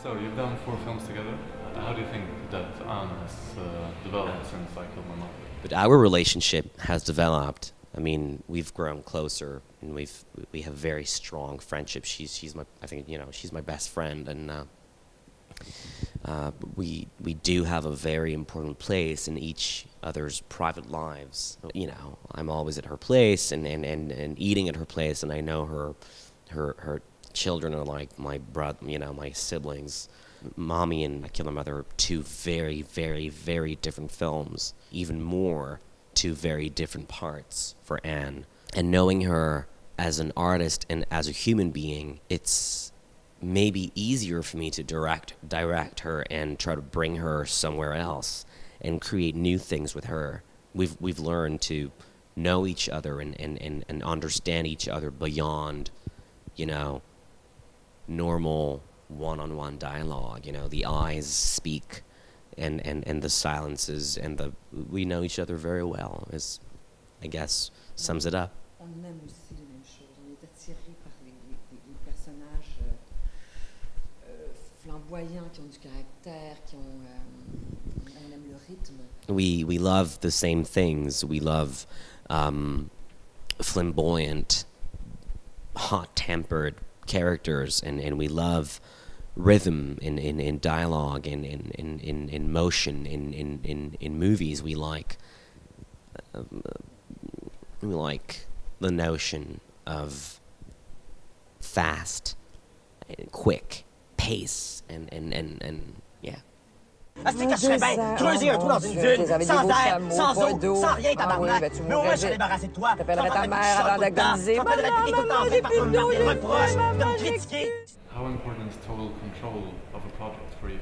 So you've done 4 films together. How do you think that Anne has developed since I Killed My Mother? But our relationship has developed. I mean, we've grown closer, and we have very strong friendship. She's my, I think, she's my best friend, and we do have a very important place in each other's private lives. I'm always at her place and eating at her place, and I know her children are like my brother, my siblings. Mommy and I Killed My Mother are 2 very, very, very different films. Even more, 2 very different parts for Anne. And knowing her as an artist and as a human being, it's maybe easier for me to direct her and try to bring her somewhere else and create new things with her. We've learned to know each other and understand each other beyond, normal one-on-one dialogue. The eyes speak and the silences and we know each other very well, is, I guess, sums it up. On aime aussi les mêmes choses. On est attiré par les personnages flamboyants, qui ont du caractère, on aime le rythme. We love the same things. We love flamboyant, hot-tempered characters, and we love rhythm in dialogue, in motion, in movies. We like the notion of fast, quick pace, and yeah. Est-ce que je serais bien creuser un trou dans une dune, sans air, sans eau, sans rien, tabarnak? Mais au moins, je suis débarrassé de toi. T'appellerais ta mère avant d'agoniser. Pas de répéter tout le temps vrai par contre, de me reproches, de me critiquer. How important is total control of a project for you?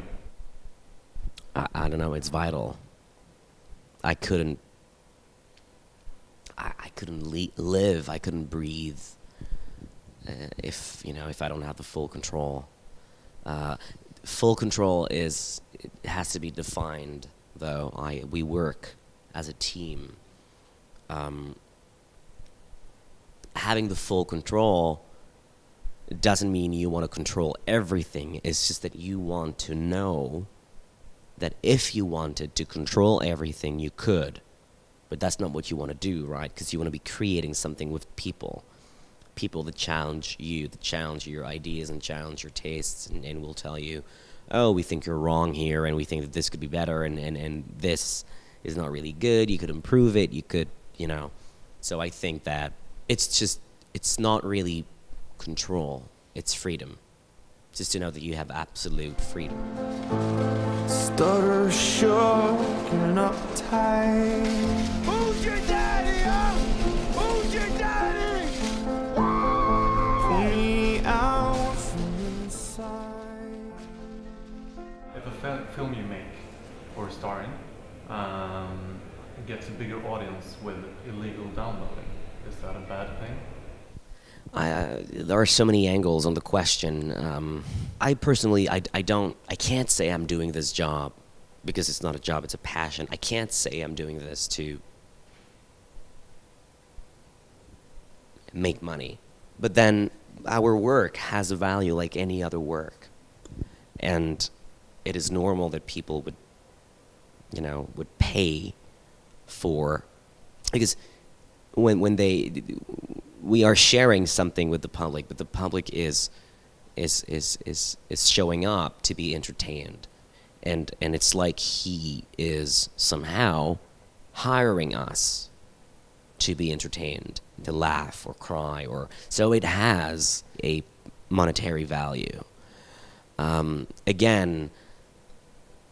I don't know, it's vital. I couldn't live, I couldn't breathe if I don't have the full control. Full control it has to be defined, though. We work as a team. Having the full control doesn't mean you want to control everything. It's just that you want to know that if you wanted to control everything, you could. But that's not what you want to do, right? Because you want to be creating something with people. People that challenge you, that challenge your ideas and challenge your tastes, and will tell you, oh, we think you're wrong here, and we think that this could be better, and this is not really good, you could improve it, you could, So I think that it's not really control, it's freedom. Just to know that you have absolute freedom. Stutter shook and uptight. Who's your daddy, huh? Who's your daddy? Pull me out from inside. If a film you make or star in gets a bigger audience with illegal downloading, is that a bad thing? There are so many angles on the question. I personally, I can't say I'm doing this job because it's not a job, it's a passion. I can't say I'm doing this to make money. But then our work has a value like any other work. And it is normal that people would pay for, because we are sharing something with the public, but the public is showing up to be entertained, and it's like he is somehow hiring us to be entertained, to laugh or cry, so it has a monetary value. Again,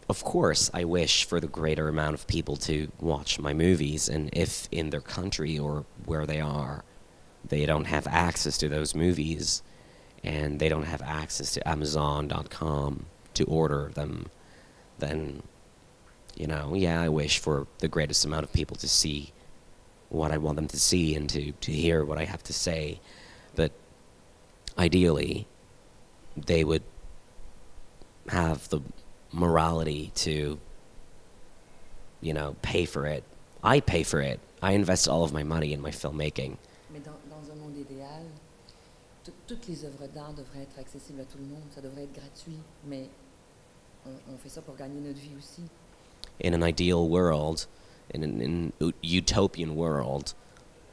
of course, I wish for the greater amount of people to watch my movies, and if in their country or where they are, they don't have access to those movies, and they don't have access to Amazon.com to order them, then, yeah, I wish for the greatest amount of people to see what I want them to see and to hear what I have to say. But ideally, they would have the morality to, pay for it. I pay for it. I invest all of my money in my filmmaking. Mais dans un monde idéal, toutes les œuvres d'art devraient être accessibles à tout le monde. Ça devrait être gratuit. Mais on fait ça pour gagner notre vie aussi. In an ideal world, in an utopian world,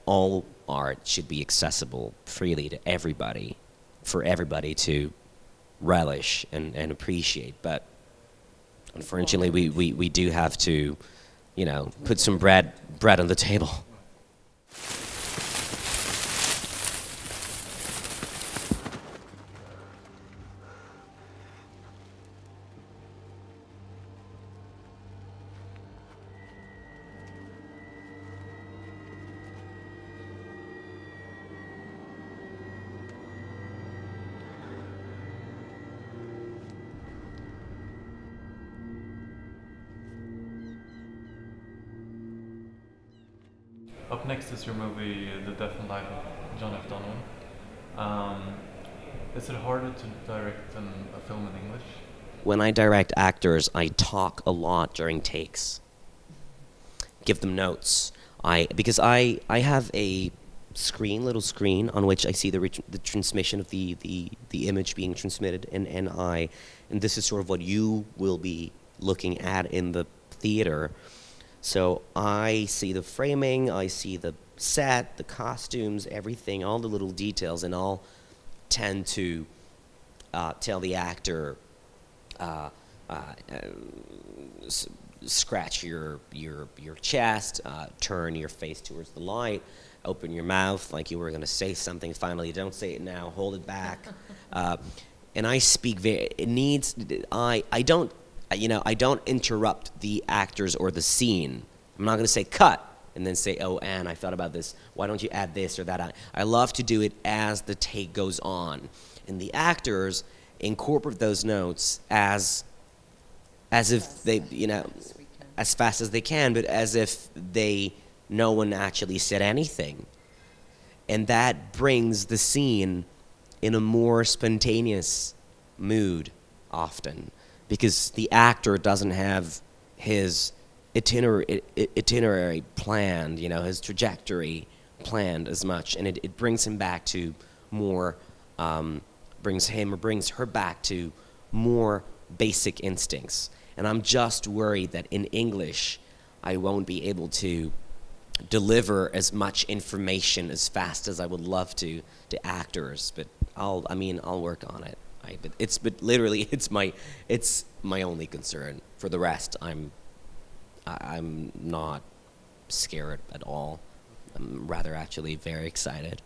all art should be accessible freely to everybody, for everybody to relish and appreciate. But unfortunately, we do have to, you know, put some bread on the table. Up next is your movie, The Death and Life of John F. Donovan. Is it harder to direct a film in English? When I direct actors, I talk a lot during takes. Give them notes. Because I have a little screen on which I see the transmission of the image being transmitted, and this is sort of what you will be looking at in the theater. So I see the framing, I see the set, the costumes, everything, all the little details, and I'll tend to tell the actor, scratch your chest, turn your face towards the light, open your mouth like you were going to say something. Finally, don't say it now. Hold it back. And I speak very. It needs. I don't. You know, I don't interrupt the actors or the scene. I'm not going to say cut and then say, oh, Anne, I thought about this. Why don't you add this or that? I love to do it as the take goes on, and the actors incorporate those notes as if they, you know, as fast as they can, but as if no one actually said anything. And that brings the scene in a more spontaneous mood often, because the actor doesn't have his itinerary planned, you know, his trajectory planned as much, and it brings him back to more, brings him or brings her back to more basic instincts. And I'm just worried that in English, I won't be able to deliver as much information as fast as I would love to actors, but I'll work on it. But literally, it's my only concern. For the rest, I'm not scared at all. I'm rather actually very excited.